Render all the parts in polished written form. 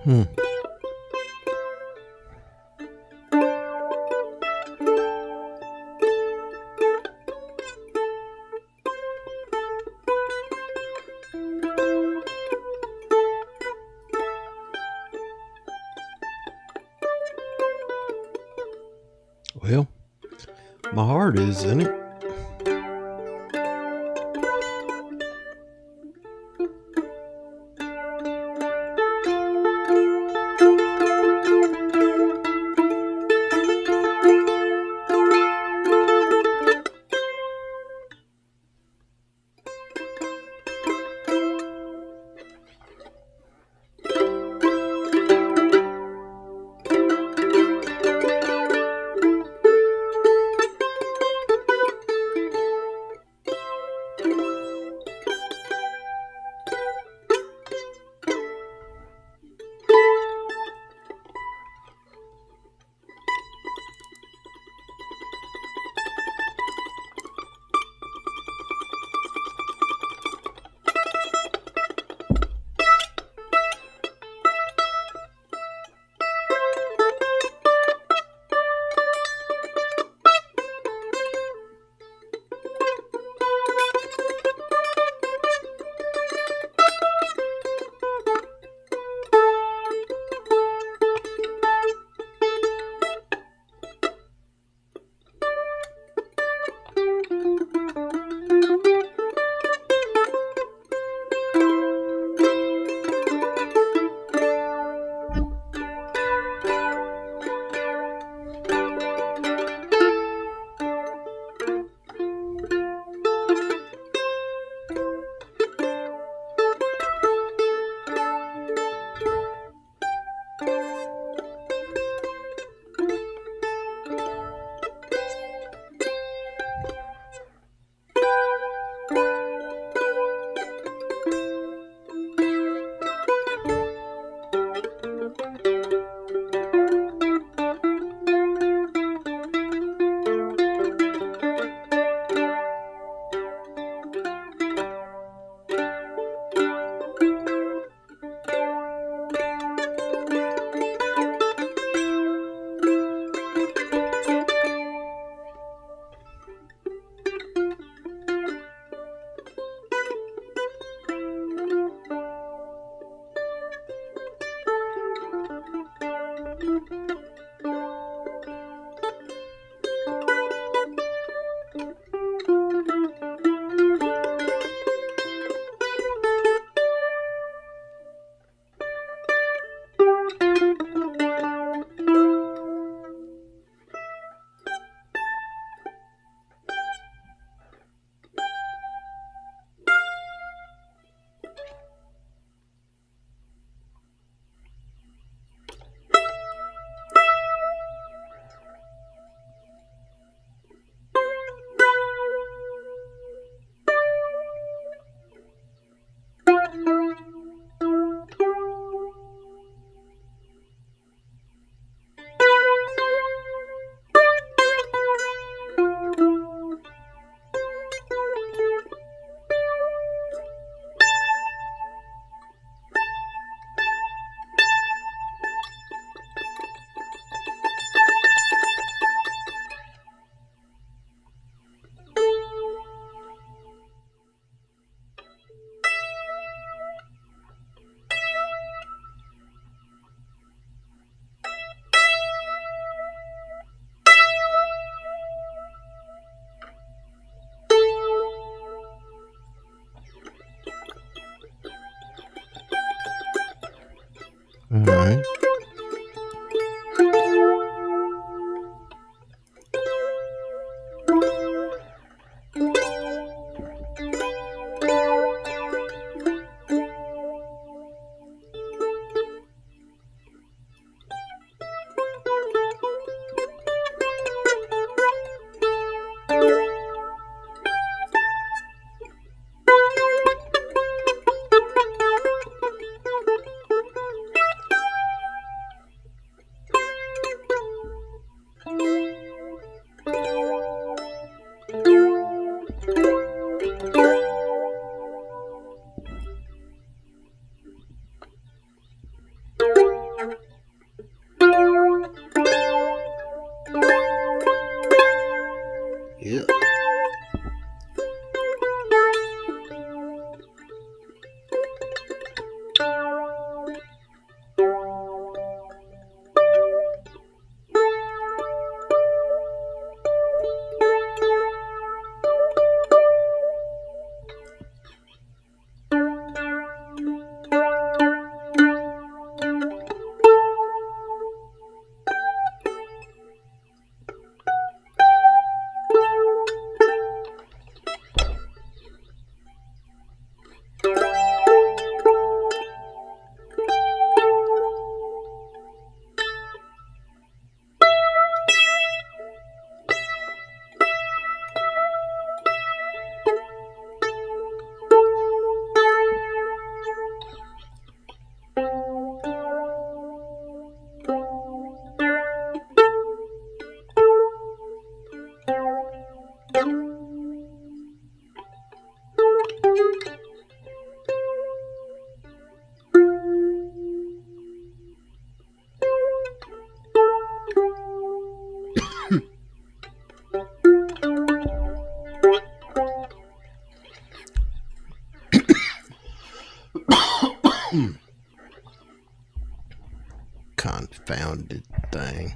Hmm. Well, my heart is in it. All right. Yeah. Confounded thing.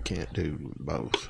Can't do both.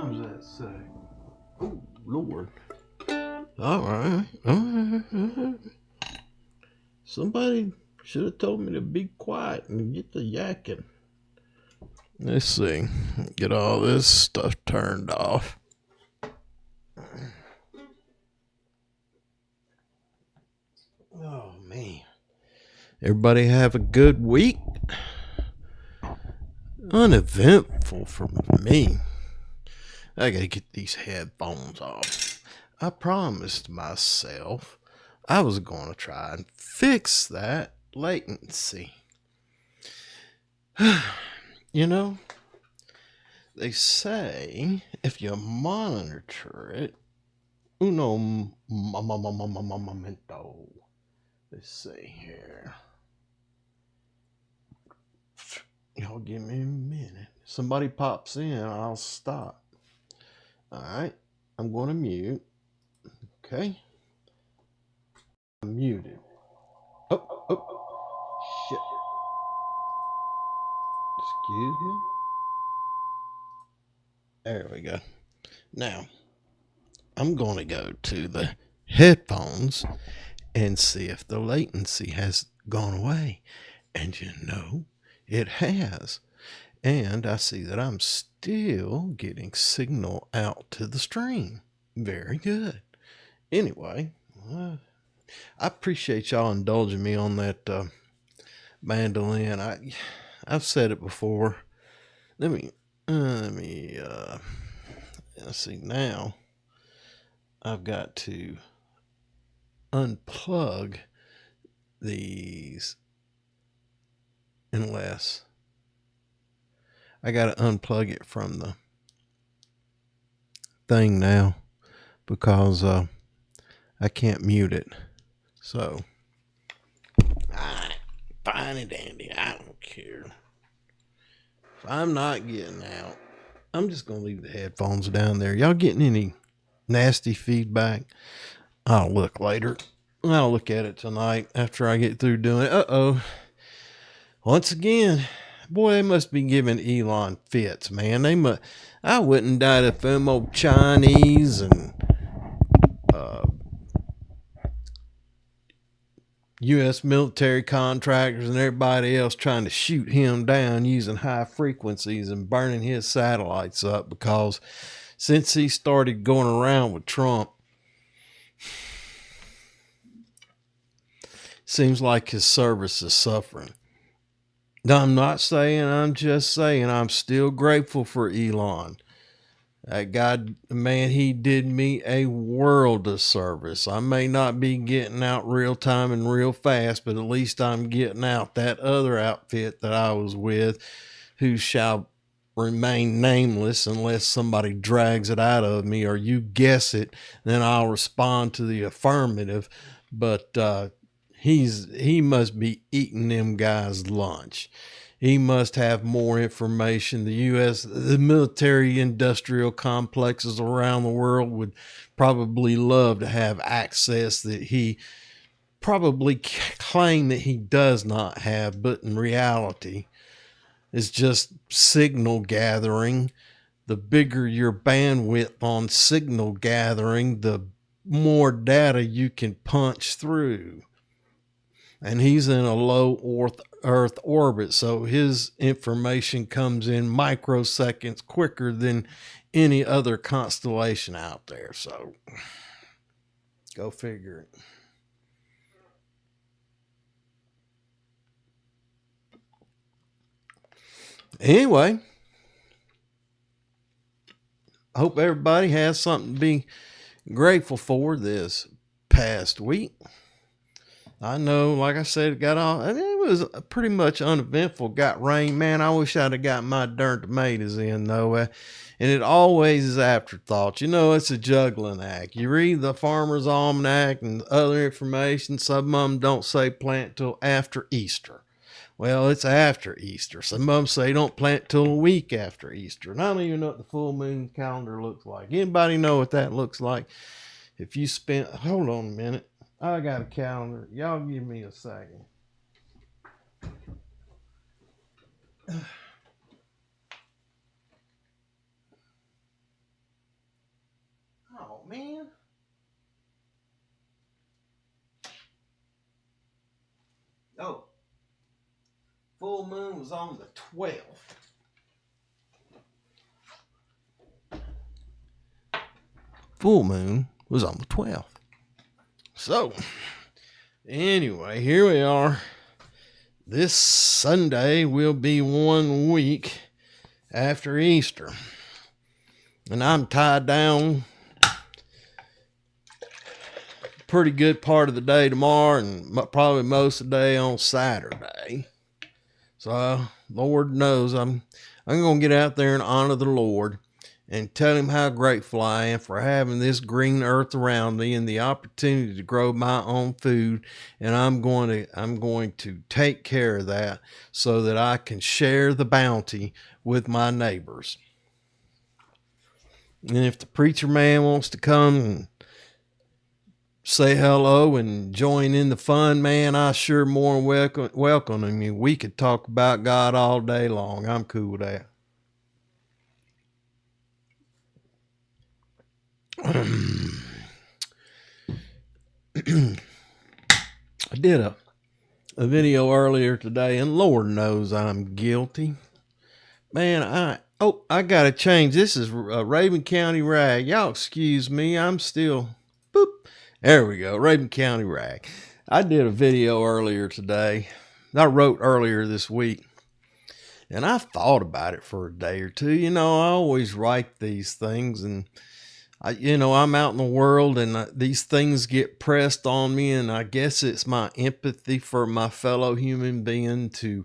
time's that say? Oh, Lord. All right. All right. All right. Somebody should have told me to be quiet and get the yakking. Let's see. Get all this stuff turned off. Oh, man. Everybody have a good week? Uneventful for me. I gotta get these headphones off. I promised myself I was going to try and fix that latency. You know, they say if you monitor it, uno momento. Let's see here. Y'all give me a minute. Somebody pops in, I'll stop. All right, I'm going to mute. Okay. I'm muted. Oh, shit. Excuse me. There we go. Now, I'm going to go to the headphones and see if the latency has gone away. And you know, it has. And I see that I'm still getting signal out to the stream. Very good. Anyway, I appreciate y'all indulging me on that mandolin. I've said it before. Let me let's see now. I've got to unplug these unless I got to unplug it from the thing now because I can't mute it. So, fine and dandy. I don't care. If I'm not getting out, I'm just going to leave the headphones down there. Y'all getting any nasty feedback? I'll look later. I'll look at it tonight after I get through doing it. Uh-oh. Once again, boy, they must be giving Elon fits, man. I wouldn't die if them old Chinese and U.S. military contractors and everybody else trying to shoot him down using high frequencies and burning his satellites up, because since he started going around with Trump, seems like his service is suffering. I'm not saying, I'm just saying I'm still grateful for Elon. That God, man, he did me a world of service. I may not be getting out real time and real fast, but at least I'm getting out. That other outfit that I was with, who shall remain nameless unless somebody drags it out of me or you guess it, then I'll respond to the affirmative. But he must be eating them guys' lunch. He must have more information. The military industrial complexes around the world would probably love to have access that he probably claim that he does not have, but in reality is just signal gathering. The bigger your bandwidth on signal gathering, the more data you can punch through. And he's in a low Earth orbit, so his information comes in microseconds quicker than any other constellation out there. So, go figure it. Anyway, I hope everybody has something to be grateful for this past week. I know, like I said, it was pretty much uneventful. Got rain, man. I wish I'd have got my darn tomatoes in, though. And it always is afterthoughts. You know, it's a juggling act. You read the Farmer's Almanac and other information. Some of them don't say plant till after Easter. Well, it's after Easter. Some of them say don't plant till a week after Easter. And I don't even know what the full moon calendar looks like. Anybody know what that looks like? If you spent, hold on a minute. I got a calendar. Y'all give me a second. full moon was on the 12th. Full moon was on the 12th. So, anyway, here we are. This Sunday will be 1 week after Easter. And I'm tied down pretty good part of the day tomorrow and probably most of the day on Saturday. So, Lord knows I'm going to get out there and honor the Lord and tell him how grateful I am for having this green earth around me and the opportunity to grow my own food. And I'm going to take care of that so that I can share the bounty with my neighbors. And if the preacher man wants to come and say hello and join in the fun, man, I sure more welcome him. We could talk about God all day long. I'm cool with that. I did a video earlier today, and Lord knows I'm guilty. Man, I gotta change. This is Rabun County Rag. Y'all excuse me. I'm still, boop. There we go, Rabun County Rag. I did a video earlier today. I wrote earlier this week, and I thought about it for a day or two. I always write these things, and I'm out in the world and these things get pressed on me, and I guess it's my empathy for my fellow human being to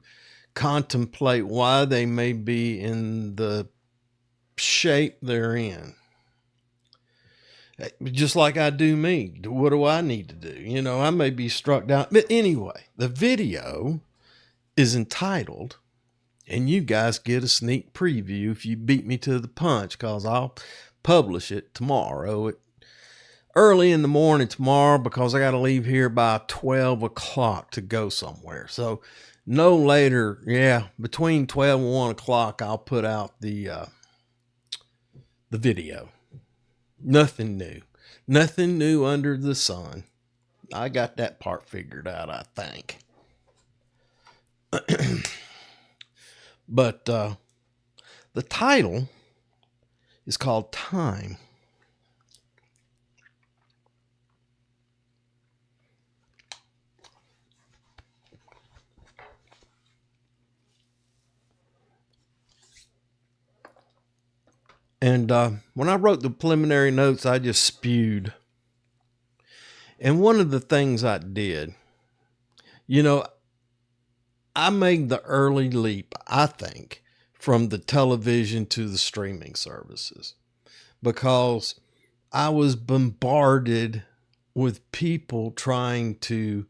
contemplate why they may be in the shape they're in. Just like I do me. What do I need to do? I may be struck down. But anyway, the video is entitled, and you guys get a sneak preview if you beat me to the punch, because I'll publish it tomorrow early in the morning tomorrow, because I got to leave here by 12 o'clock to go somewhere. So no later, between 12 and 1 o'clock, I'll put out the video. Nothing new under the sun. I got that part figured out, I think. But the title is called Time. And when I wrote the preliminary notes, I just spewed. And one of the things I did, I made the early leap, I think, from the television to the streaming services, because I was bombarded with people trying to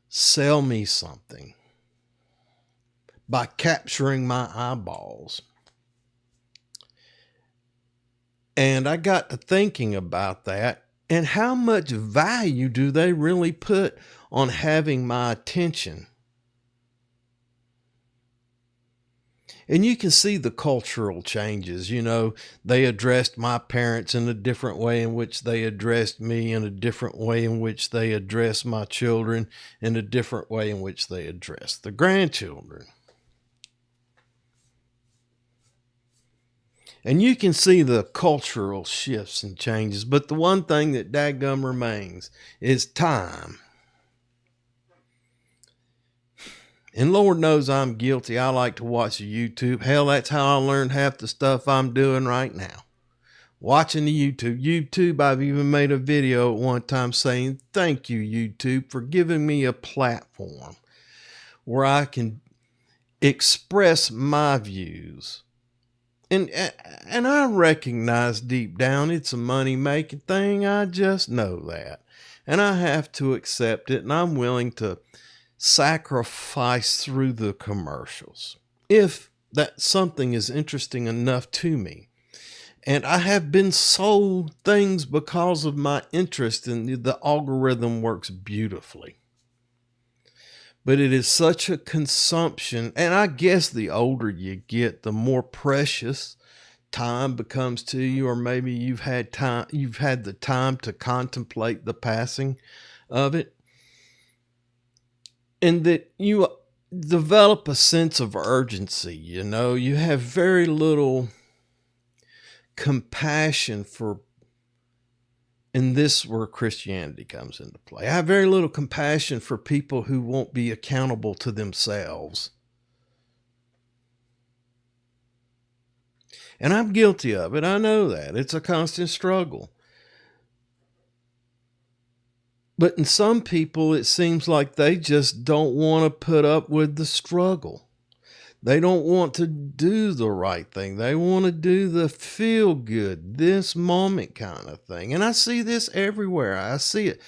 sell me something by capturing my eyeballs. And I got to thinking about that, and how much value do they really put on having my attention? And you can see the cultural changes. They addressed my parents in a different way in which they addressed me, in a different way in which they addressed my children, in a different way in which they addressed the grandchildren. And you can see the cultural shifts and changes, but the one thing that dadgum remains is time. And Lord knows I'm guilty. I like to watch YouTube. Hell, that's how I learned half the stuff I'm doing right now. Watching the YouTube, I've even made a video at one time saying, thank you, YouTube, for giving me a platform where I can express my views. And I recognize deep down it's a money-making thing. I just know that. And I have to accept it, and I'm willing to sacrifice through the commercials if that something is interesting enough to me. And I have been sold things because of my interest, and the algorithm works beautifully. But it is such a consumption, and I guess the older you get, the more precious time becomes to you, or maybe you've had the time to contemplate the passing of it. And that you develop a sense of urgency. You have very little compassion for, and this is where Christianity comes into play. I have very little compassion for people who won't be accountable to themselves. And I'm guilty of it. I know that. It's a constant struggle. But in some people, it seems like they just don't want to put up with the struggle. They don't want to do the right thing. They want to do the feel good, this moment kind of thing. And I see this everywhere. I see it.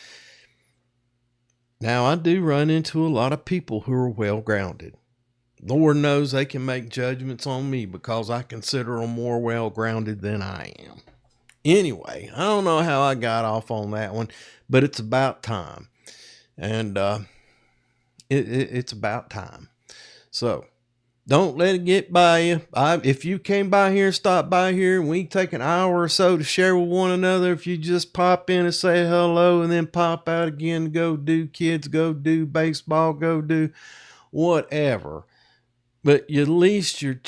Now, I do run into a lot of people who are well grounded. Lord knows they can make judgments on me because I consider them more well grounded than I am. Anyway, I don't know how I got off on that one, but it's about time. And it's about time. So don't let it get by you. If you came by here, stop by here, and we take an hour or so to share with one another. If you just pop in and say hello and then pop out again, go do kids, go do baseball, go do whatever. But at least you're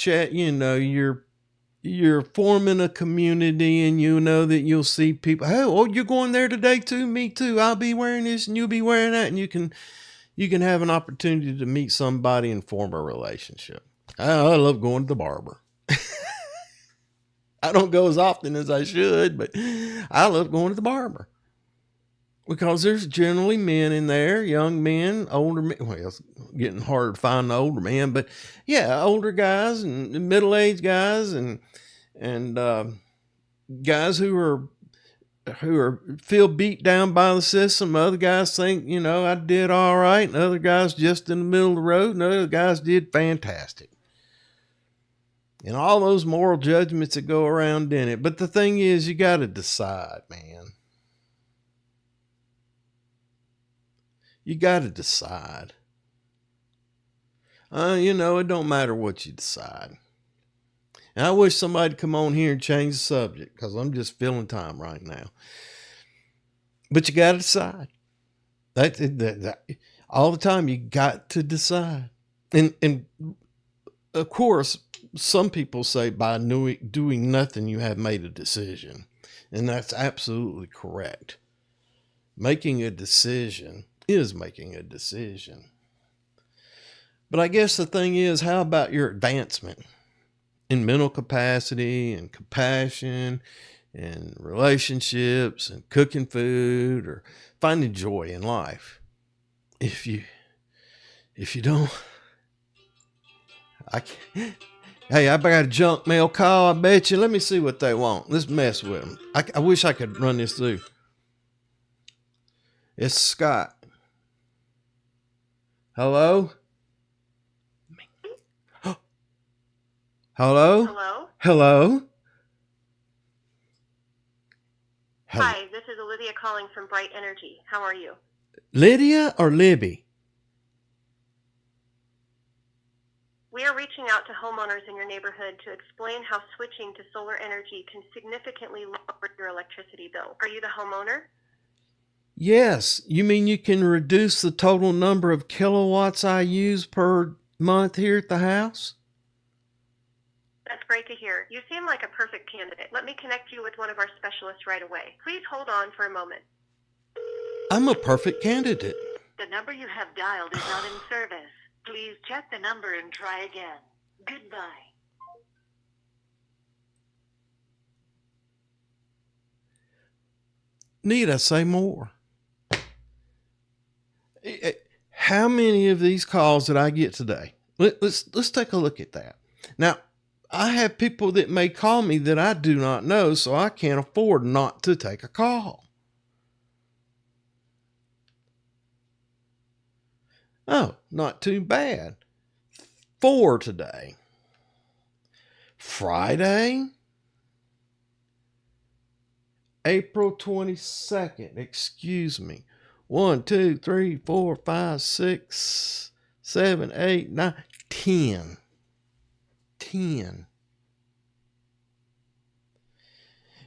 you're forming a community, and you know that you'll see people. Hey, you're going there today too? Me too. I'll be wearing this and you'll be wearing that. And you can have an opportunity to meet somebody and form a relationship. I love going to the barber. I don't go as often as I should, but I love going to the barber. Because there's generally men in there, young men, older men. Well, it's getting harder to find the older men, but yeah, older guys and middle-aged guys and guys who feel beat down by the system. Other guys think, I did all right, and other guys just in the middle of the road, and other guys did fantastic. And all those moral judgments that go around in it. But the thing is, you got to decide, man. You got to decide. It don't matter what you decide. And I wish somebody'd come on here and change the subject, because I'm just filling time right now. But you got to decide. That all the time, you got to decide. And of course, some people say by doing nothing, you have made a decision. And that's absolutely correct. Making a decision is making a decision. But I guess the thing is, how about your advancement in mental capacity and compassion and relationships and cooking food or finding joy in life? If you don't, hey, I got a junk mail call, I bet you. Let me see what they want. Let's mess with them. I wish I could run this through. It's Scott. Hello? Hello? Hello? Hello? Hi, this is Olivia calling from Bright Energy. How are you? Lydia or Libby? We are reaching out to homeowners in your neighborhood to explain how switching to solar energy can significantly lower your electricity bill. Are you the homeowner? Yes. You mean you can reduce the total number of kilowatts I use per month here at the house? That's great to hear. You seem like a perfect candidate. Let me connect you with one of our specialists right away. Please hold on for a moment. I'm a perfect candidate. The number you have dialed is not in service. Please check the number and try again. Goodbye. Need I say more? How many of these calls did I get today? Let's take a look at that. Now, I have people that may call me that I do not know, so I can't afford not to take a call. Oh, not too bad. 4 today. Friday, April 22nd. Excuse me. 1, 2, 3, 4, 5, 6, 7, 8, 9, 10. 10.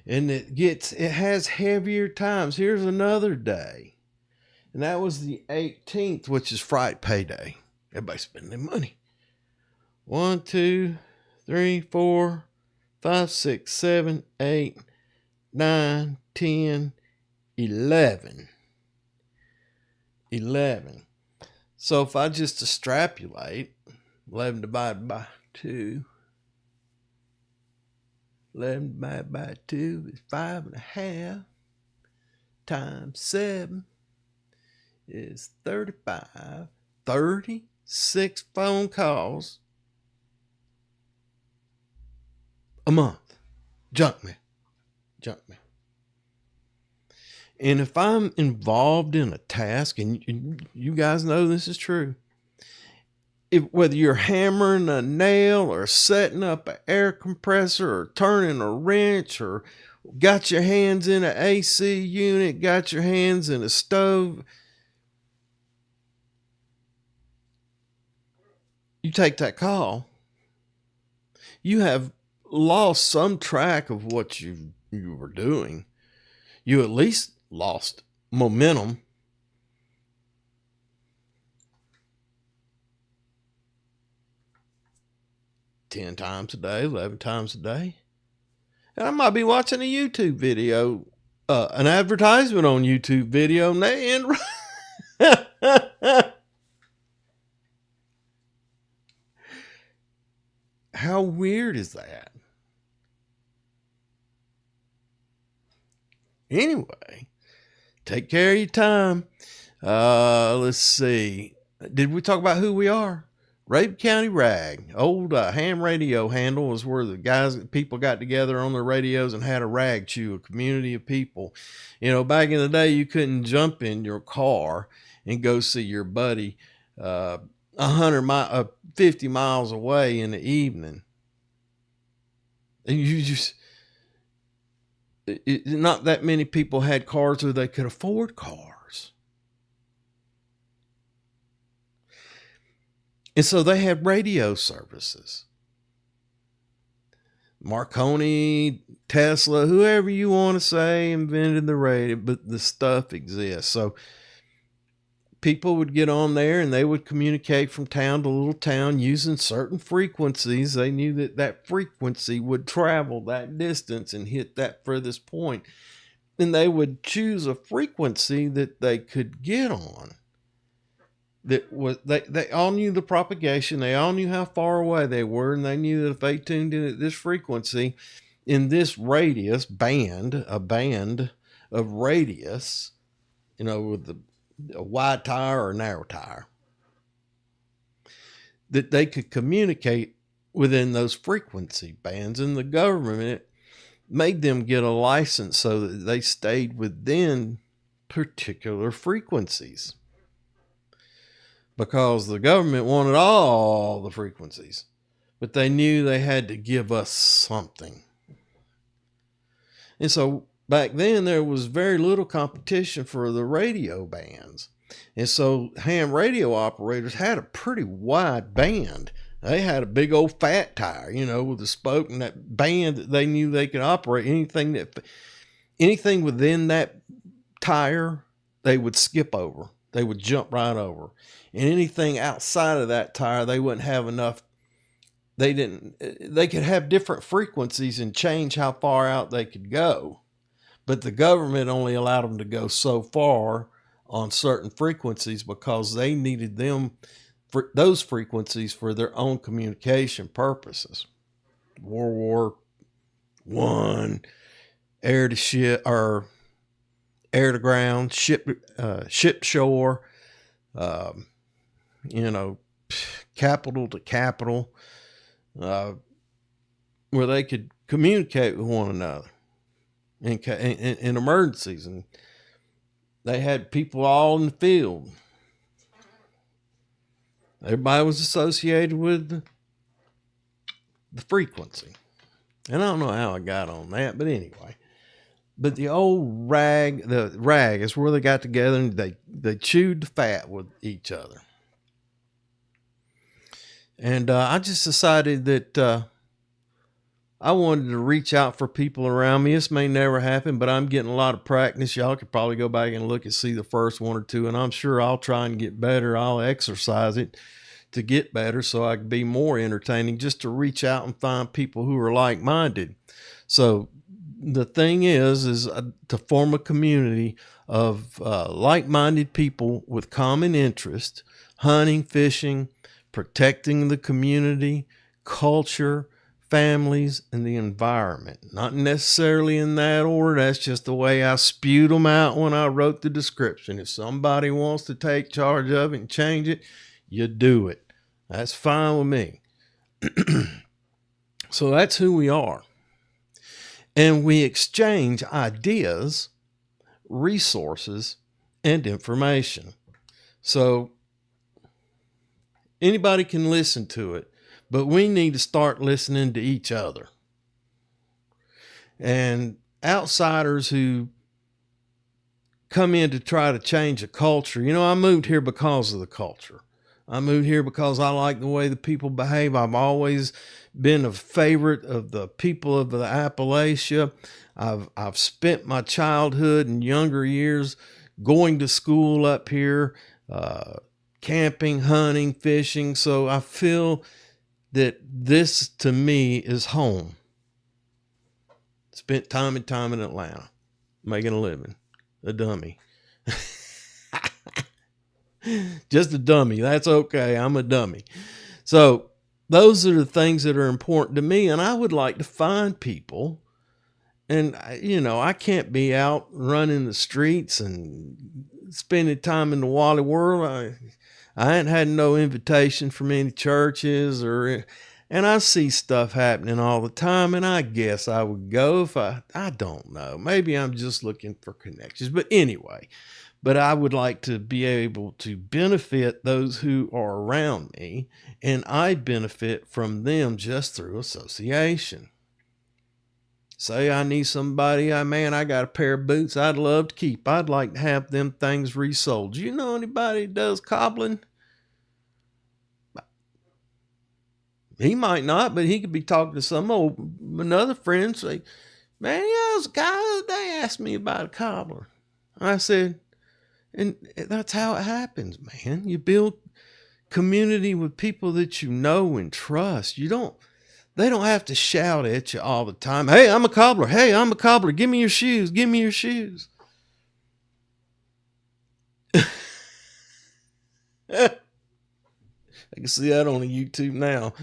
And it has heavier times. Here's another day. And that was the 18th, which is Friday payday. Everybody spending their money. 1, 2, 3, 4, 5, 6, 7, 8, 9, 10, 11. 11. So if I just extrapolate, 11 divided by 2. 11 divided by 2 is 5.5 times 7 is 35. 36 phone calls a month. Junk mail. And if I'm involved in a task, and you guys know this is true, whether you're hammering a nail or setting up an air compressor or turning a wrench or got your hands in an AC unit, got your hands in a stove, you take that call, you have lost some track of what you were doing. You at least lost momentum. Ten times a day, 11 times a day. And I might be watching a YouTube video, an advertisement on YouTube video, and they end. How weird is that? Anyway, take care of your time. Let's see. Did we talk about who we are? Rabun County Rag. Old ham radio handle was where people got together on their radios and had a rag chew, a community of people. You know, back in the day, you couldn't jump in your car and go see your buddy 50 miles away in the evening. And you just... not that many people had cars or they could afford cars. And so they had radio services. Marconi, Tesla, whoever you want to say invented the radio, but the stuff exists. So people would get on there and they would communicate from town to little town using certain frequencies. They knew that frequency would travel that distance and hit that furthest point. And they would choose a frequency that they could get on. That was they all knew the propagation. They all knew how far away they were, and they knew that if they tuned in at this frequency, in this radius a band of radius, you know, with a wide tire or a narrow tire, that they could communicate within those frequency bands. And the government made them get a license so that they stayed within particular frequencies, because the government wanted all the frequencies, but they knew they had to give us something. And so back then there was very little competition for the radio bands. And so ham radio operators had a pretty wide band. They had a big old fat tire, you know, with a spoke, and that band that they knew they could operate. Anything within that tire, they would skip over. They would jump right over. And anything outside of that tire, they wouldn't have enough. They could have different frequencies and change how far out they could go. But the government only allowed them to go so far on certain frequencies because they needed them for those frequencies for their own communication purposes. World War I, air to ship or air to ground, ship shore, capital to capital, where they could communicate with one another in emergencies. And they had people all in the field. Everybody was associated with the frequency. And I don't know how I got on that, but anyway. But the old rag is where they got together and they chewed the fat with each other. And I just decided that I wanted to reach out for people around me. This may never happen, but I'm getting a lot of practice. Y'all could probably go back and look and see the first one or two, and I'm sure I'll try and get better. I'll exercise it to get better so I can be more entertaining, just to reach out and find people who are like-minded. So the thing is to form a community of like-minded people with common interest, hunting, fishing, protecting the community, culture, families, and the environment. Not necessarily in that order. That's just the way I spewed them out when I wrote the description. If somebody wants to take charge of it and change it, you do it. That's fine with me. So that's who we are. And we exchange ideas, resources, and information. So anybody can listen to it, but we need to start listening to each other. And outsiders who come in to try to change a culture, I moved here because of the culture. I moved here because I like the way the people behave. I've always been a favorite of the people of the Appalachia. I've spent my childhood and younger years going to school up here, camping, hunting, fishing. So I feel that this to me is home. Spent time and time in Atlanta, making a living, a dummy. Just a dummy. That's okay. I'm a dummy. So those are the things that are important to me. And I would like to find people. And, I can't be out running the streets and spending time in the Wally world. I ain't had no invitation from any churches and I see stuff happening all the time. And I guess I would go if I don't know. Maybe I'm just looking for connections. But anyway, I would like to be able to benefit those who are around me, and I benefit from them just through association. Say I need somebody, I got a pair of boots I'd love to keep. I'd like to have them things resold. Do you know anybody that does cobbling? He might not, but he could be talking to another friend, say, man, there was a guy the other day asked me about a cobbler. I said, and that's how it happens, man. You build community with people that you know and trust. They don't have to shout at you all the time. Hey, I'm a cobbler. Hey, I'm a cobbler. Give me your shoes. Give me your shoes. I can see that on YouTube now.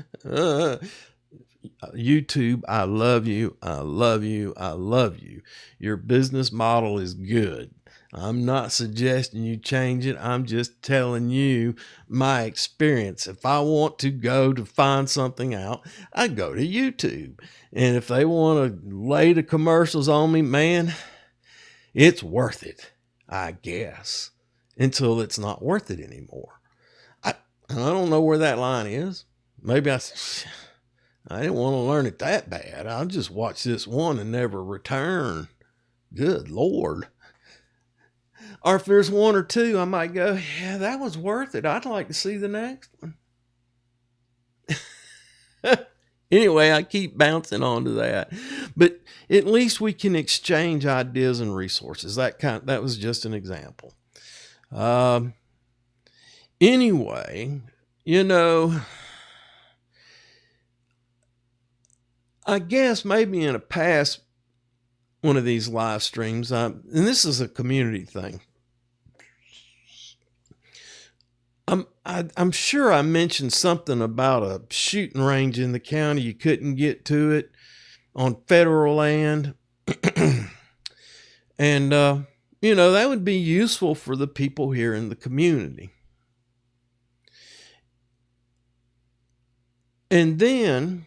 YouTube, I love you. I love you. I love you. Your business model is good. I'm not suggesting you change it. I'm just telling you my experience. If I want to go to find something out, I go to YouTube. And if they want to lay the commercials on me, man, it's worth it, I guess, until it's not worth it anymore. I don't know where that line is. Maybe I didn't want to learn it that bad. I'll just watch this one and never return. Good Lord. Or if there's one or two, I might go, yeah, that was worth it. I'd like to see the next one. Anyway, I keep bouncing onto that. But at least we can exchange ideas and resources. That was just an example. Anyway, I guess maybe in a past one of these live streams, and this is a community thing. I'm sure I mentioned something about a shooting range in the county. You couldn't get to it on federal land. And, that would be useful for the people here in the community. And then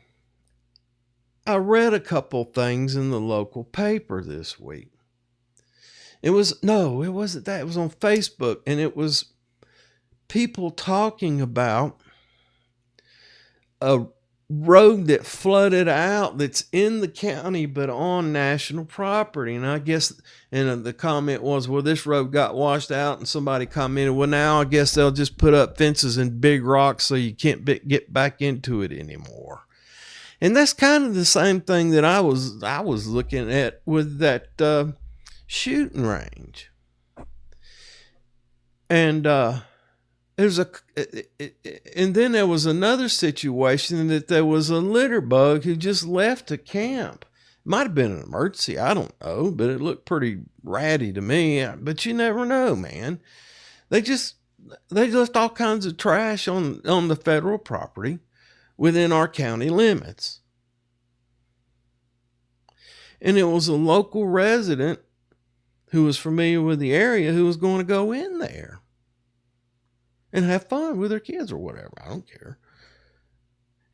I read a couple things in the local paper this week. It wasn't that. It was on Facebook, and it was people talking about a road that flooded out that's in the county but on national property. And I guess, and the comment was, well, this road got washed out, and somebody commented, well, now I guess they'll just put up fences and big rocks so you can't get back into it anymore. And that's kind of the same thing that I was looking at with that shooting range. And there's a, and then there was another situation that there was a litter bug who just left a camp. Might have been an emergency, I don't know, but it looked pretty ratty to me. But you never know, man. They left all kinds of trash on the federal property within our county limits. And it was a local resident who was familiar with the area who was going to go in there and have fun with her kids or whatever. I don't care.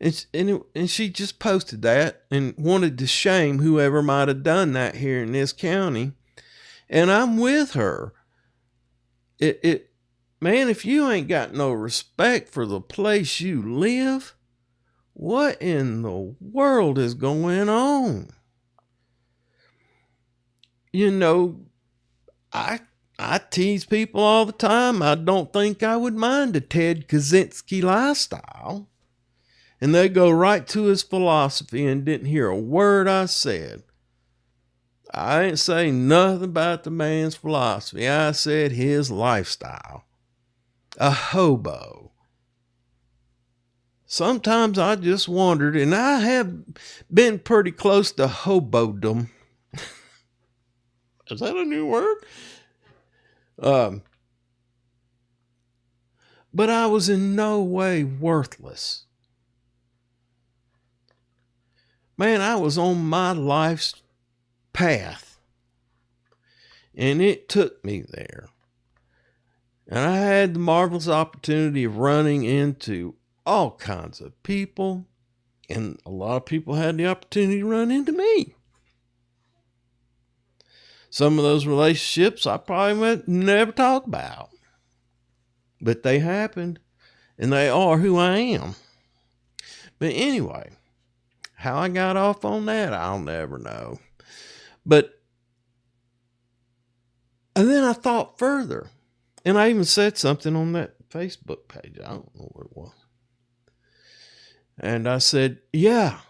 And she just posted that and wanted to shame whoever might have done that here in this county. And I'm with her. Man, if you ain't got no respect for the place you live, what in the world is going on? You know, I tease people all the time. I don't think I would mind a Ted Kaczynski lifestyle. And they go right to his philosophy and didn't hear a word I said. I didn't say nothing about the man's philosophy. I said his lifestyle. A hobo. Sometimes I just wondered, and I have been pretty close to hobodom. Is that a new word? But I was in no way worthless. Man, I was on my life's path, and it took me there. And I had the marvelous opportunity of running into all kinds of people, and a lot of people had the opportunity to run into me. Some of those relationships I probably would never talk about, but they happened, and they are who I am. But anyway, how I got off on that, I'll never know. And then I thought further, and I even said something on that Facebook page. I don't know what it was. And I said, yeah,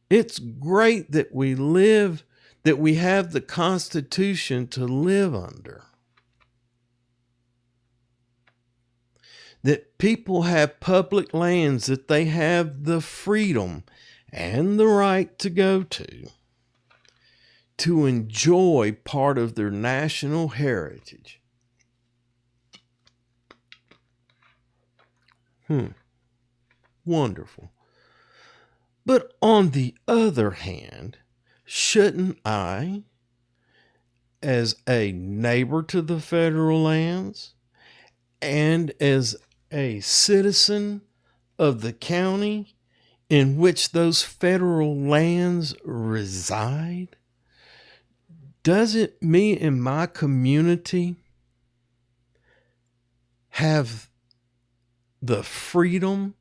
it's great that we have the Constitution to live under. That people have public lands that they have the freedom and the right to go to enjoy part of their national heritage. Wonderful. But on the other hand, shouldn't I, as a neighbor to the federal lands and as a citizen of the county in which those federal lands reside, doesn't me and my community have the freedom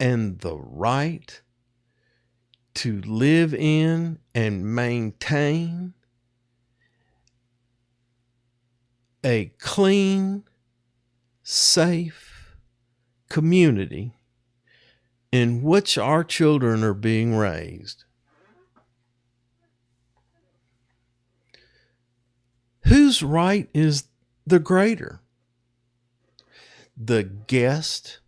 and the right to live in and maintain a clean, safe community in which our children are being raised? Whose right is the greater? The guest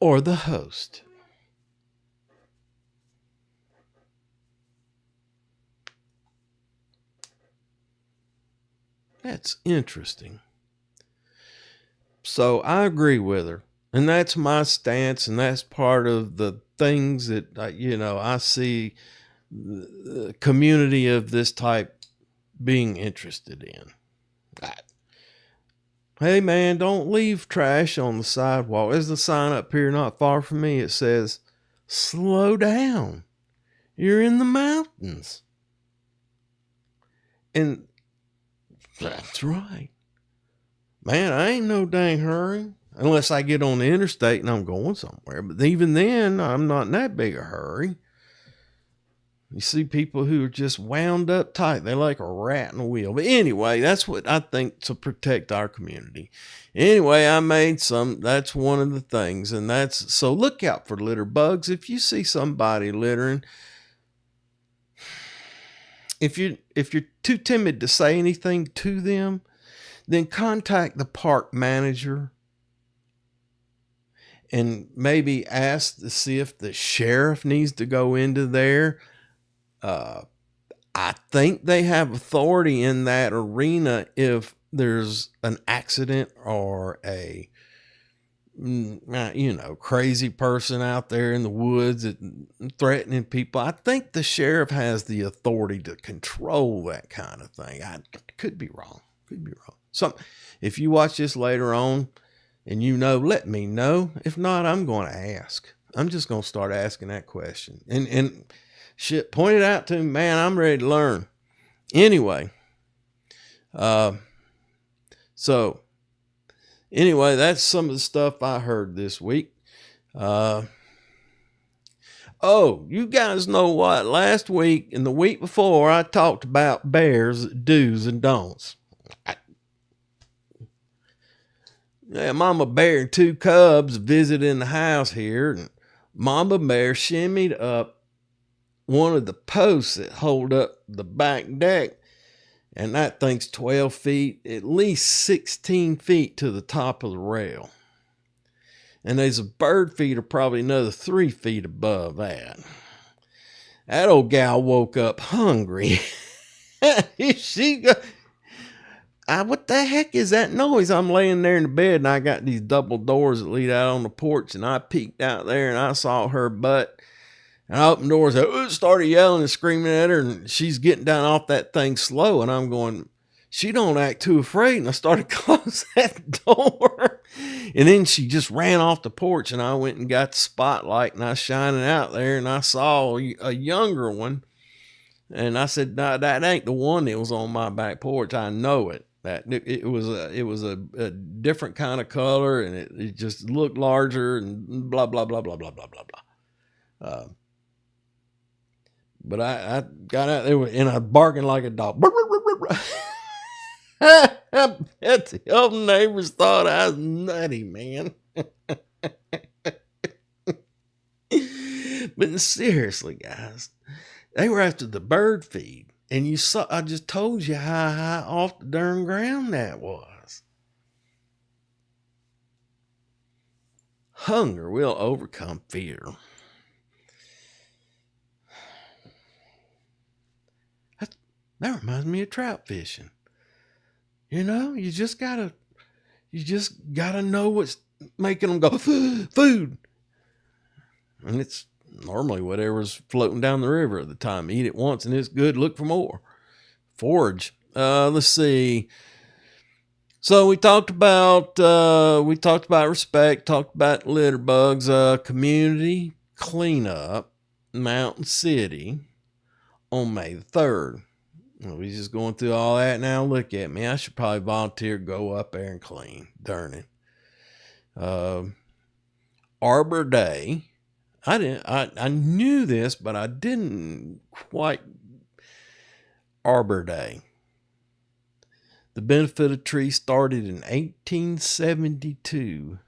or the host? That's interesting. So I agree with her. And that's my stance, and that's part of the things that, I see the community of this type being interested in. Hey, man, don't leave trash on the sidewalk. There's a sign up here not far from me. It says, slow down. You're in the mountains. And that's right. Man, I ain't no dang hurry. Unless I get on the interstate and I'm going somewhere. But even then, I'm not in that big a hurry. You see people who are just wound up tight. They're like a rat in a wheel. But anyway, that's what I think to protect our community. Anyway, that's one of the things. And so look out for litter bugs. If you see somebody littering, if you're too timid to say anything to them, then contact the park manager and maybe ask to see if the sheriff needs to go into there. I think they have authority in that arena if there's an accident or a crazy person out there in the woods threatening people. I think the sheriff has the authority to control that kind of thing. I could be wrong. So if you watch this later on and let me know. If not, I'm going to ask. I'm just going to start asking that question and shit, point it out to me, man. I'm ready to learn. Anyway, that's some of the stuff I heard this week. Oh, you guys know what? Last week and the week before, I talked about bears' do's and don'ts. Mama Bear and 2 cubs visited the house here, and Mama Bear shimmied up one of the posts that hold up the back deck, and that thing's 12 feet, at least 16 feet to the top of the rail. And there's a bird feeder probably another 3 feet above that. That old gal woke up hungry. What the heck is that noise? I'm laying there in the bed, and I got these double doors that lead out on the porch, and I peeked out there, and I saw her butt. And I opened the doors, and started yelling and screaming at her, and she's getting down off that thing slow, and I'm going, she don't act too afraid. And I started closing that door, and then she just ran off the porch, and I went and got the spotlight, and I was shining out there, and I saw a younger one, and I said, no, that ain't the one that was on my back porch. I know it. That it was a different kind of color, and it just looked larger, and blah blah blah blah blah blah blah blah. But I got out there and I was barking like a dog. I bet the old neighbors thought I was nutty, man. But seriously, guys, they were after the bird feed. And I just told you how high off the darn ground that was. Hunger will overcome fear. That reminds me of trout fishing. You just gotta know what's making them go, food. And it's normally whatever's floating down the river at the time. Eat it once and it's good. Look for more. Forage. Let's see. So we talked about respect, talked about litter bugs, community cleanup, Mountain City on May the 3rd. We're just going through all that now. Look at me. I should probably volunteer to go up there and clean. Darn it. Arbor Day. I knew this, but I didn't quite. Arbor Day. The benefit of trees started in 1872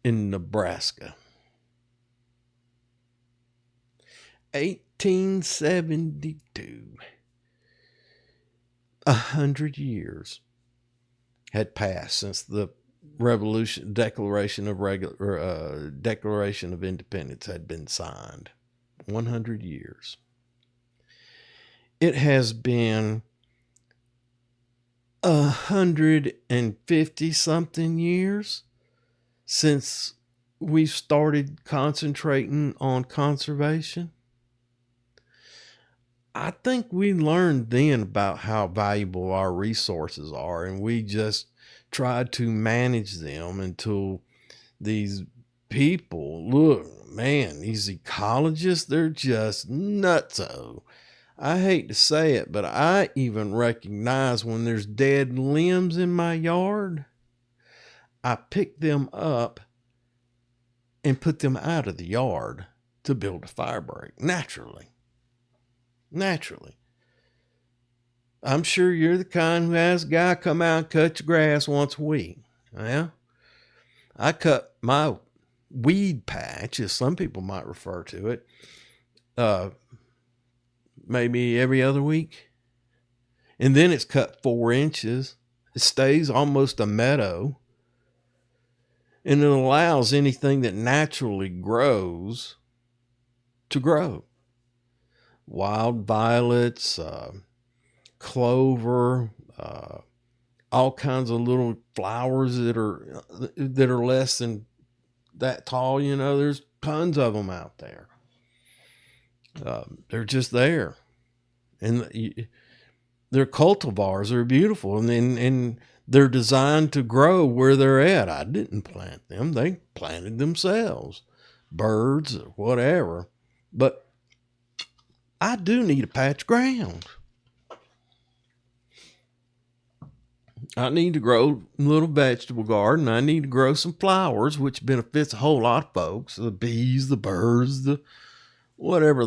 in Nebraska. 1872. 100 years had passed since the Declaration of Independence had been signed. 100 years. It has been 150 something years since we started concentrating on conservation. I think we learned then about how valuable our resources are, and we just tried to manage them until these people, look, man, these ecologists, they're just nutso. I hate to say it, but I even recognize when there's dead limbs in my yard, I pick them up and put them out of the yard to build a fire break naturally. I'm sure you're the kind who has a guy come out and cut your grass once a week. Yeah. I cut my weed patch, as some people might refer to it, maybe every other week. And then it's cut 4 inches. It stays almost a meadow. And it allows anything that naturally grows to grow. Wild violets, clover, all kinds of little flowers that are less than that tall. There's tons of them out there. They're just there, and they're cultivars. They're beautiful, and they're designed to grow where they're at. I didn't plant them; they planted themselves, birds or whatever. But I do need a patch of ground. I need to grow a little vegetable garden. I need to grow some flowers, which benefits a whole lot of folks. The bees, the birds, the whatever.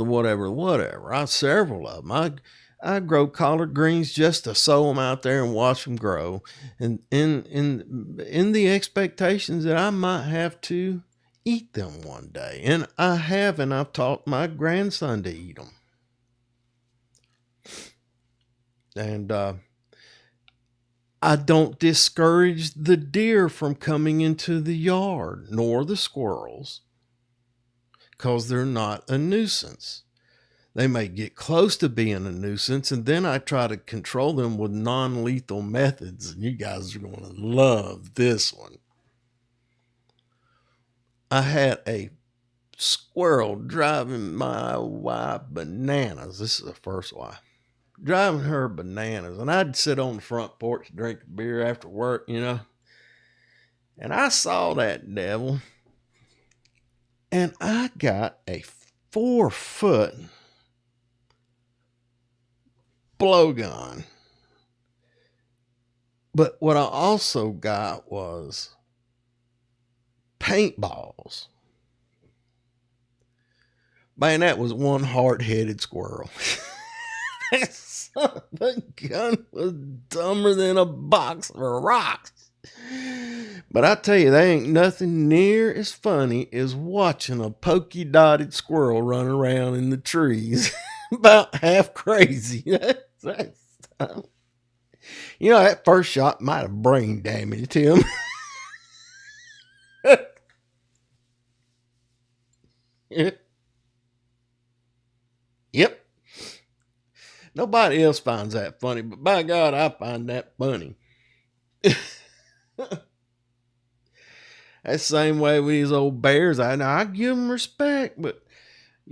I have several of them. I grow collard greens just to sow them out there and watch them grow. And in the expectations that I might have to eat them one day. And I have, and I've taught my grandson to eat them. And I don't discourage the deer from coming into the yard, nor the squirrels, because they're not a nuisance. They may get close to being a nuisance, and then I try to control them with non-lethal methods, and you guys are going to love this one. I had a squirrel driving my wife bananas. This is the first wife. Driving her bananas. And I'd sit on the front porch and drink a beer after work, And I saw that devil. And I got a 4-foot blowgun. But what I also got was paintballs. Man, that was one hard-headed squirrel. The gun was dumber than a box of rocks. But I tell you, there ain't nothing near as funny as watching a pokey-dotted squirrel run around in the trees, about half crazy. That first shot might have brain damaged him. Yep. Nobody else finds that funny, but by God, I find that funny. That same way with these old bears. I give them respect, but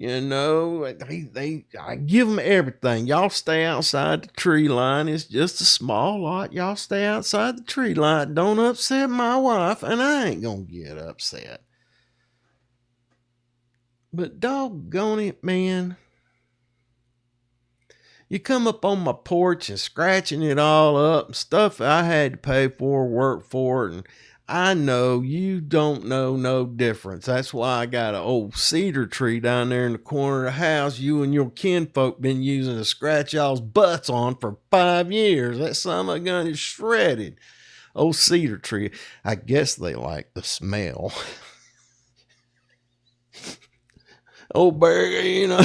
I give them everything. Y'all stay outside the tree line. It's just a small lot. Y'all stay outside the tree line. Don't upset my wife, and I ain't gonna get upset. But doggone it, man. You come up on my porch and scratching it all up and stuff I had to pay for, work for, and I know you don't know no difference. That's why I got an old cedar tree down there in the corner of the house you and your kinfolk been using to scratch y'all's butts on for 5 years. That son of a gun is shredded. Old cedar tree. I guess they like the smell. Old bear,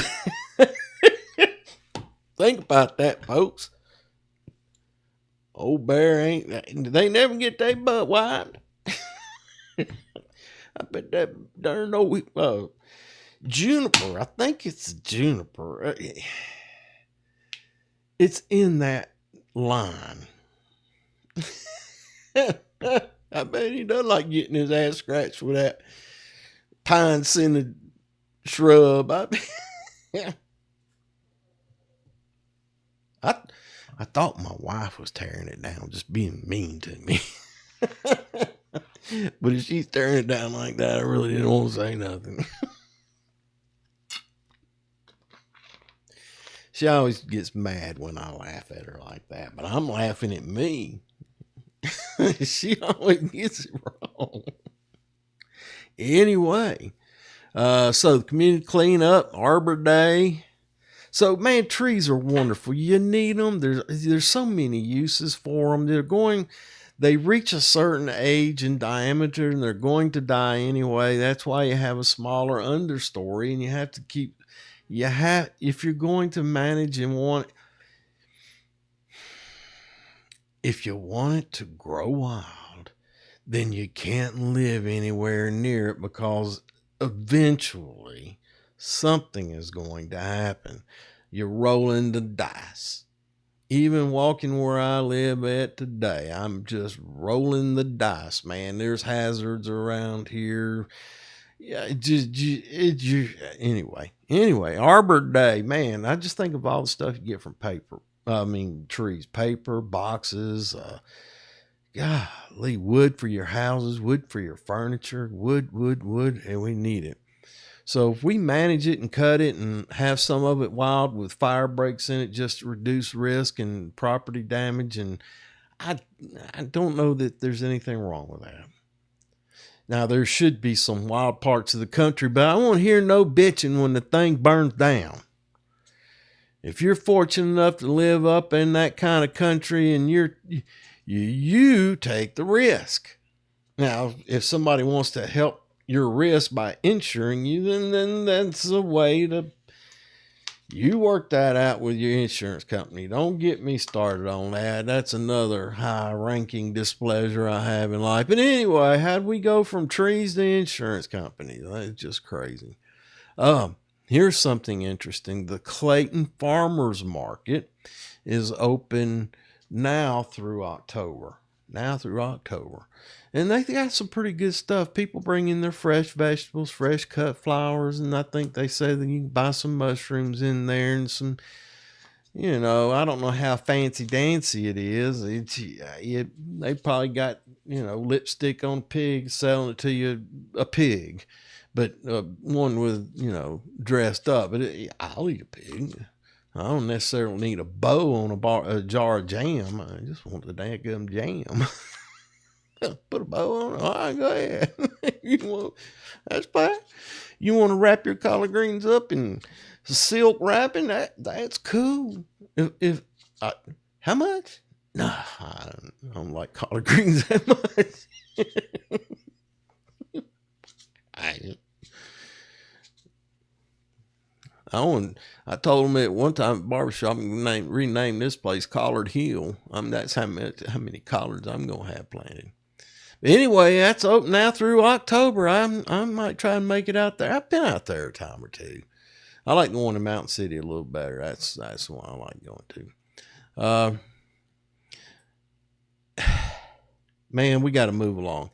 Think about that, folks. Old bear they never get their butt wiped. I bet that darn old juniper, I think it's juniper. It's in that line. I bet he doesn't like getting his ass scratched with that pine-scented shrub. I thought my wife was tearing it down, just being mean to me. But if she's tearing it down like that, I really didn't want to say nothing. She always gets mad when I laugh at her like that, but I'm laughing at me. She always gets it wrong. Anyway, so the community cleanup, Arbor Day. So, man, trees are wonderful. You need them. There's so many uses for them. They reach a certain age and diameter, and they're going to die anyway. That's why you have a smaller understory, and you have to if you're going to manage and if you want it to grow wild, then you can't live anywhere near it, because eventually something is going to happen. You're rolling the dice. Even walking where I live at today, I'm just rolling the dice, man. There's hazards around here. Yeah, anyway, Arbor Day, man. I just think of all the stuff you get from trees, paper, boxes, golly, wood for your houses, wood for your furniture, wood, and we need it. So if we manage it and cut it and have some of it wild with fire breaks in it, just to reduce risk and property damage, and I don't know that there's anything wrong with that. Now, there should be some wild parts of the country, but I won't hear no bitching when the thing burns down. If you're fortunate enough to live up in that kind of country, and you take the risk. Now, if somebody wants to help your risk by insuring you, then that's a way to, you work that out with your insurance company. Don't get me started on that. That's another high-ranking displeasure I have in life. But anyway, how'd we go from trees to insurance companies? That's just crazy. Here's something interesting. The Clayton Farmers Market is open now through October. And they got some pretty good stuff. People bring in their fresh vegetables, fresh cut flowers, and I think they say that you can buy some mushrooms in there and some, I don't know how fancy dancy it is. They probably got, lipstick on a pig, selling it to you, a pig, but one with, dressed up. But I'll eat a pig. I don't necessarily need a bow on a jar of jam. I just want the daggum jam. Put a bow on it. All right, go ahead. That's fine. You want to wrap your collard greens up in silk wrapping? That's cool. How much? No, I don't like collard greens that much. I told them at one time at barbershop, rename this place Collard Hill. That's how many collards I'm gonna have planted. But anyway, that's open now through October. I might try and make it out there. I've been out there a time or two. I like going to Mountain City a little better. That's the one I like going to. Man, we got to move along.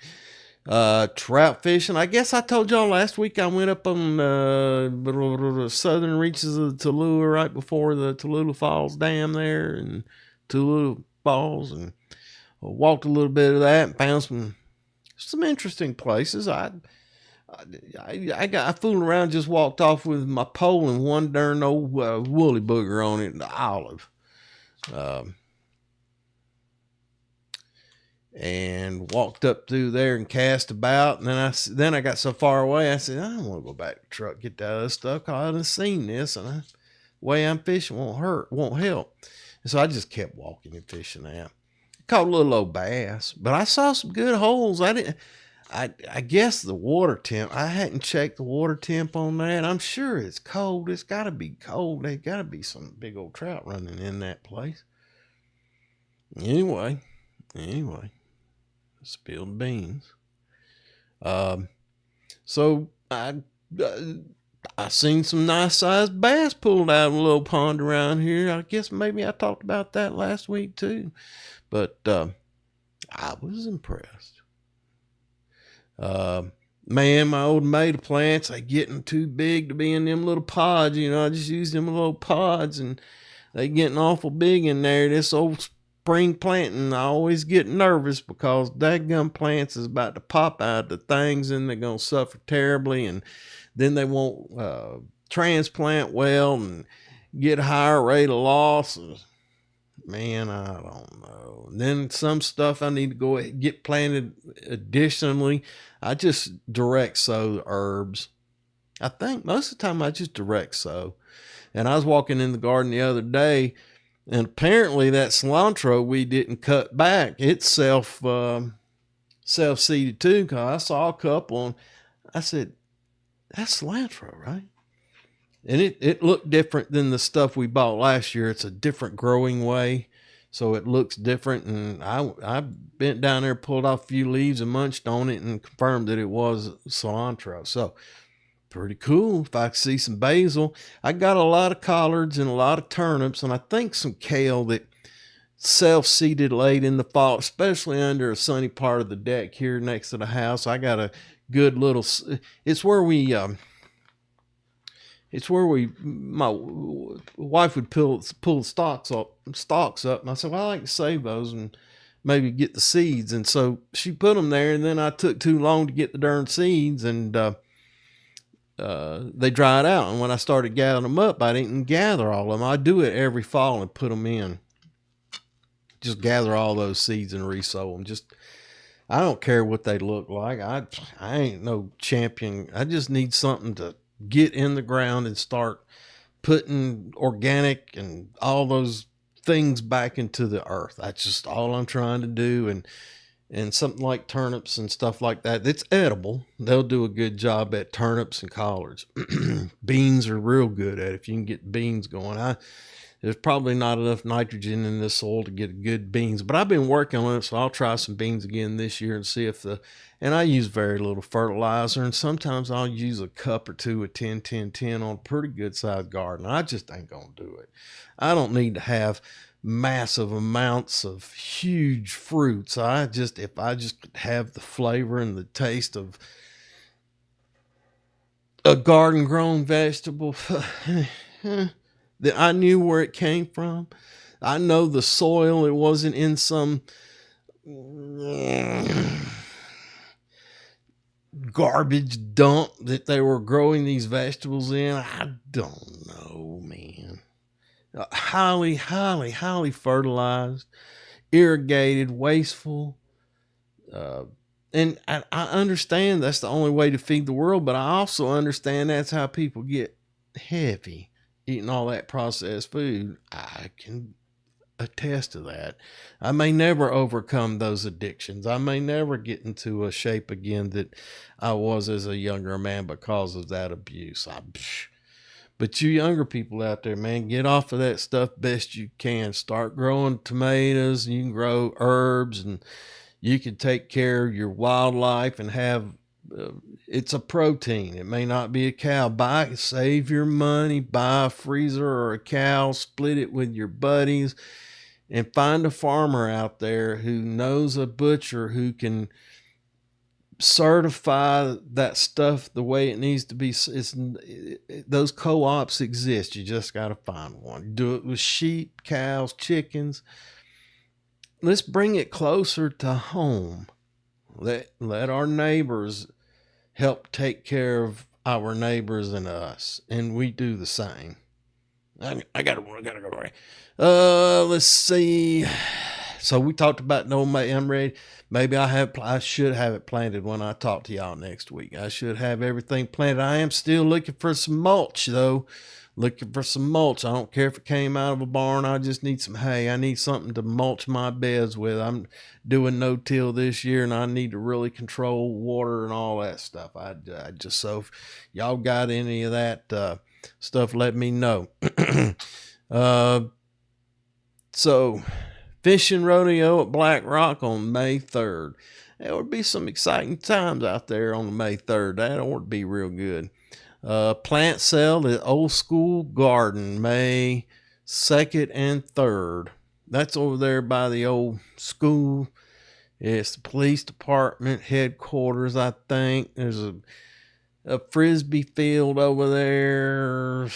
Trout fishing. I guess I told y'all last week I went up on the southern reaches of the Tallulah right before the Tallulah Falls Dam there, and Tallulah Falls, and walked a little bit of that and found some interesting places. I fooled around, just walked off with my pole and one darn old woolly booger on it, the olive. And walked up through there and cast about. And then I got so far away, I said, I don't want to go back to the truck, get that other stuff, because I done seen this, and the way I'm fishing won't help. And so I just kept walking and fishing out. Caught a little old bass, but I saw some good holes. I guess the water temp, I hadn't checked the water temp on that. I'm sure it's cold. It's got to be cold. There's got to be some big old trout running in that place. Anyway, spilled beans. So I seen some nice sized bass pulled out of a little pond around here. I guess maybe I talked about that last week too. But I was impressed. Man, my old tomato plants, they getting too big to be in them little pods. I just use them little pods, and they getting awful big in there. This old spring planting, I always get nervous because daggum plants is about to pop out the things, and they're going to suffer terribly, and then they won't transplant well and get a higher rate of loss. Man, I don't know. And then some stuff I need to go ahead and get planted additionally. I just direct sow the herbs. I think most of the time I just direct sow. And I was walking in the garden the other day, and apparently that cilantro we didn't cut back. It's self-seeded too, because I saw a couple, and I said, that's cilantro, right? And it looked different than the stuff we bought last year. It's a different growing way. so it looks different. And I bent down there, pulled off a few leaves and munched on it and confirmed that it was cilantro. So pretty cool. If I see some basil, I got a lot of collards and a lot of turnips, and I think some kale that self-seeded late in the fall, especially under a sunny part of the deck here next to the house. I got a good little, it's where my wife would pull the stalks up, and I said, well, I like to save those and maybe get the seeds. And so she put them there, and then I took too long to get the darn seeds, and they dried out. And when I started gathering them up, I didn't gather all of them. I do it every fall and put them in. Just gather all those seeds and resow them. I don't care what they look like. I ain't no champion. I just need something to get in the ground and start putting organic and all those things back into the earth. That's just all I'm trying to do. And something like turnips and stuff like that, that's edible. They'll do a good job at turnips and collards. Beans are real good at it. If you can get beans going. There's probably not enough nitrogen in this soil to get good beans, but I've been working on it, so I'll try some beans again this year and see if and I use very little fertilizer, and sometimes I'll use a cup or two of 10-10-10 on a pretty good sized garden. I just ain't gonna do it. I don't need to have massive amounts of huge fruits. If I just could have the flavor and the taste of a garden grown vegetable, that I knew where it came from. I know the soil. It wasn't in some garbage dump that they were growing these vegetables in. I don't know, man. Highly, highly, highly fertilized, irrigated, wasteful. And I understand that's the only way to feed the world, but I also understand that's how people get heavy. Eating all that processed food. I can attest to that. I may never overcome those addictions. I may never get into a shape again that I was as a younger man because of that abuse. But you younger people out there, man, get off of that stuff best you can. Start growing tomatoes. You can grow herbs, and you can take care of your wildlife and have it's a protein. It may not be a cow. Save your money, buy a freezer or a cow, split it with your buddies, and find a farmer out there who knows a butcher who can certify that stuff the way it needs to be. Those co-ops exist. You just got to find one. Do it with sheep, cows, chickens. Let's bring it closer to home. Let our neighbors help take care of our neighbors and us, and we do the same. I gotta go right. Let's see. So we talked about I'm ready. Maybe I should have it planted when I talk to y'all next week. I should have everything planted. I am still looking for some mulch though. I don't care if it came out of a barn. I just need some hay. I need something to mulch my beds with. I'm doing no-till this year, and I need to really control water and all that stuff. So if y'all got any of that stuff, let me know. So fishing rodeo at Black Rock on May 3rd. There would be some exciting times out there on May 3rd. That ought to be real good. Plant sale at Old School Garden, May 2nd and 3rd. That's over there by the old school. It's the police department headquarters, I think. There's a frisbee field over there.